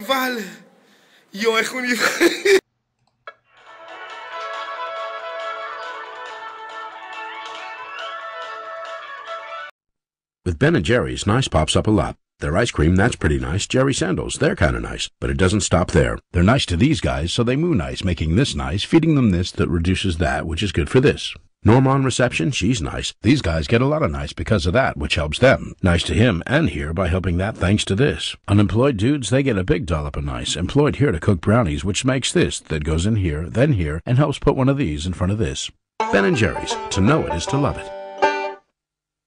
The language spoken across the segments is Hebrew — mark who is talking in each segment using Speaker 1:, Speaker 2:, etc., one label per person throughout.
Speaker 1: יובל! יו, איך הוא נבחר?
Speaker 2: With Ben & Jerry's, nice pops up a lot. Their ice cream, that's pretty nice. Jerry Sandals, they're kind of nice. But it doesn't stop there. They're nice to these guys, so they moo nice, making this nice, feeding them this that reduces that, which is good for this. Norma on reception, she's nice. These guys get a lot of nice because of that, which helps them. Nice to him and here by helping that thanks to this. Unemployed dudes, they get a big dollop of nice. Employed here to cook brownies, which makes this, that goes in here, then here, and helps put one of these in front of this. Ben & Jerry's. To know it is to love it.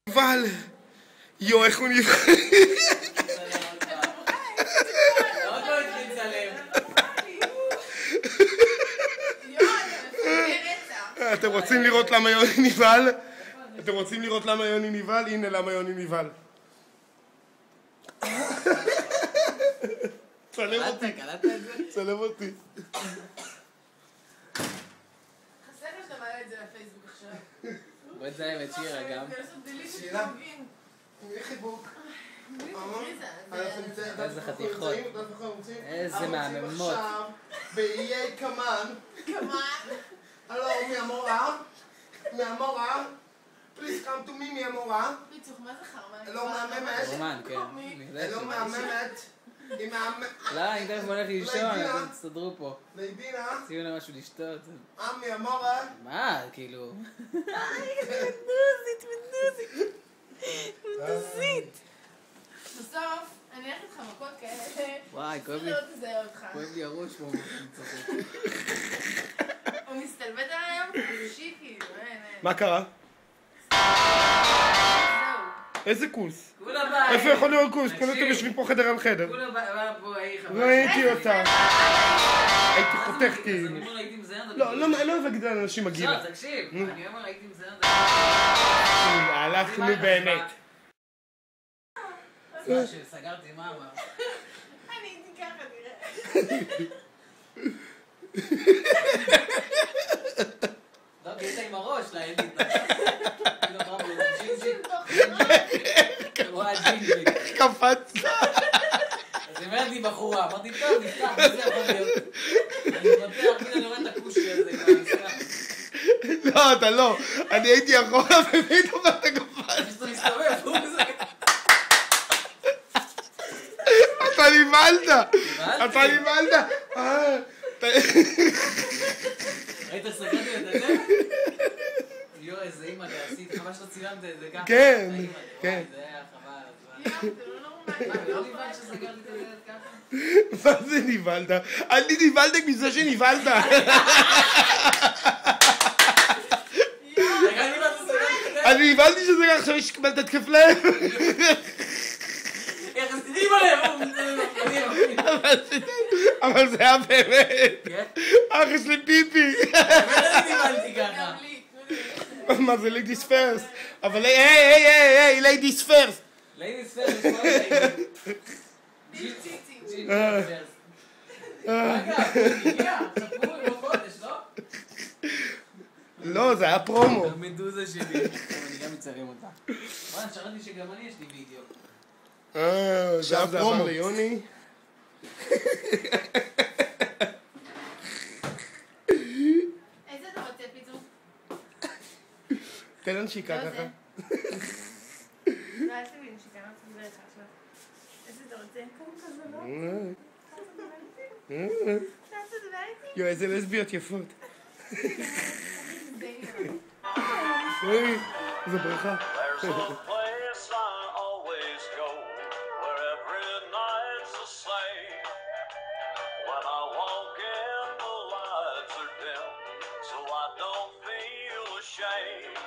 Speaker 1: יובל! יו, איך הוא נבחר? אתם רוצים לראות למה יוני נבהל? אתם רוצים לראות למה יוני נבהל? הנה למה יוני נבהל. צלם אותי. צלם אותי.
Speaker 3: חסר לך שאתה מעלה את זה לפייסבוק עכשיו.
Speaker 4: בוא תזיים את שירה גם.
Speaker 1: שירה? איך חיבוק?
Speaker 4: איזה חתיכות. איזה מהממות.
Speaker 1: באיי קמן.
Speaker 3: כמן?
Speaker 1: הלו, מי המורה? מי המורה? פליז come to me, מי המורה?
Speaker 3: פיצוך, מה זה חרמן?
Speaker 1: לא מהממת.
Speaker 4: רומן, כן.
Speaker 1: לא מהממת. היא מהממת.
Speaker 4: לא, אני תכף הולך לישון, אתם תסתדרו פה.
Speaker 1: לידינה.
Speaker 4: ציון לה משהו לשתות.
Speaker 1: מי המורה?
Speaker 4: מה, כאילו?
Speaker 3: מנדוזית. בסוף, אני הולכת לך מכות כאלה.
Speaker 4: וואי, כואב לי.
Speaker 3: לא תזהה אותך.
Speaker 4: כואב לי הראש פה.
Speaker 3: הוא מסתלבט עליהם? חופשי כאילו, אין.
Speaker 1: מה קרה?
Speaker 3: זהו.
Speaker 1: איזה כוס?
Speaker 4: כולה בית.
Speaker 1: איפה יכול להיות כוס? כולה אתם יושבים פה חדר על חדר.
Speaker 4: כולה בית, פה ההיא חבל.
Speaker 1: ראיתי אותה. הייתי חותך כאילו.
Speaker 4: אני אומר ראיתי מזיין.
Speaker 1: לא אוהב לאנשים מגיע.
Speaker 4: לא, תקשיב. אני אומר ראיתי מזיין.
Speaker 1: הלכנו באמת.
Speaker 4: סגרתי מה אמר.
Speaker 3: אני הייתי ככה נראה.
Speaker 4: לא, כי הייתה עם הראש, לה, אין לי את
Speaker 1: איך קפצת?
Speaker 4: אז אומרת לי בחורה, אמרתי טוב, נפתח, מה זה יכול להיות? אני מפתח, הנה אני רואה את הקושי הזה,
Speaker 1: לא, אתה לא. אני הייתי אחורה ופתאום אתה קפצת.
Speaker 4: שאתה מסתובב, הוא זה.
Speaker 1: אתה נבהלת. אתה נבהלת.
Speaker 4: ראית סגרתי את זה? יו, איזה אימא לעשית, חבל שאתה צילמת את זה ככה.
Speaker 1: כן, כן.
Speaker 4: זה היה חבל.
Speaker 3: זה לא נורמלי.
Speaker 4: לא נבהל שסגרתי את זה ככה?
Speaker 1: מה זה נבהלת? אני נבהלת מזה שנבהלת. אני נבהלתי שזה ככה עכשיו יש קיבלת התקף לב.
Speaker 4: איך אז תראי בלב!
Speaker 1: אבל זה היה באמת. אח יש לי פיפי.
Speaker 4: באמת אני נבהלתי ככה.
Speaker 1: מה זה ladies first? אבל היי, ladies first.
Speaker 4: ladies first, מה זה? ג'ין first. רגע, הגיע, ספרו עם חודש, לא?
Speaker 1: לא, זה היה פרומו.
Speaker 4: המדוזה שלי. אני גם מצלם אותה. וואלה, שרתי שגם אני יש לי וידאו.
Speaker 1: זה היה פרומו. ליוני.
Speaker 3: איזה אתה רוצה פיצוק?
Speaker 1: תן לנשיקה
Speaker 3: לא
Speaker 1: ככה.
Speaker 3: זה. לא, אל תבין שכאן לא תדבר לך עכשיו. איזה אתה רוצה? קודם כזה לא? אתה תדבר איתי?
Speaker 1: יו, איזה לסביות יפות.
Speaker 3: די
Speaker 1: אוי, איזה ברכה.
Speaker 5: There's a place I always go where every night's the same. When I walk in, the lights are dim, so I don't feel ashamed.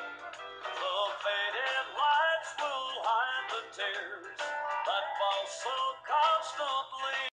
Speaker 5: The faded lights will hide the tears that fall so constantly.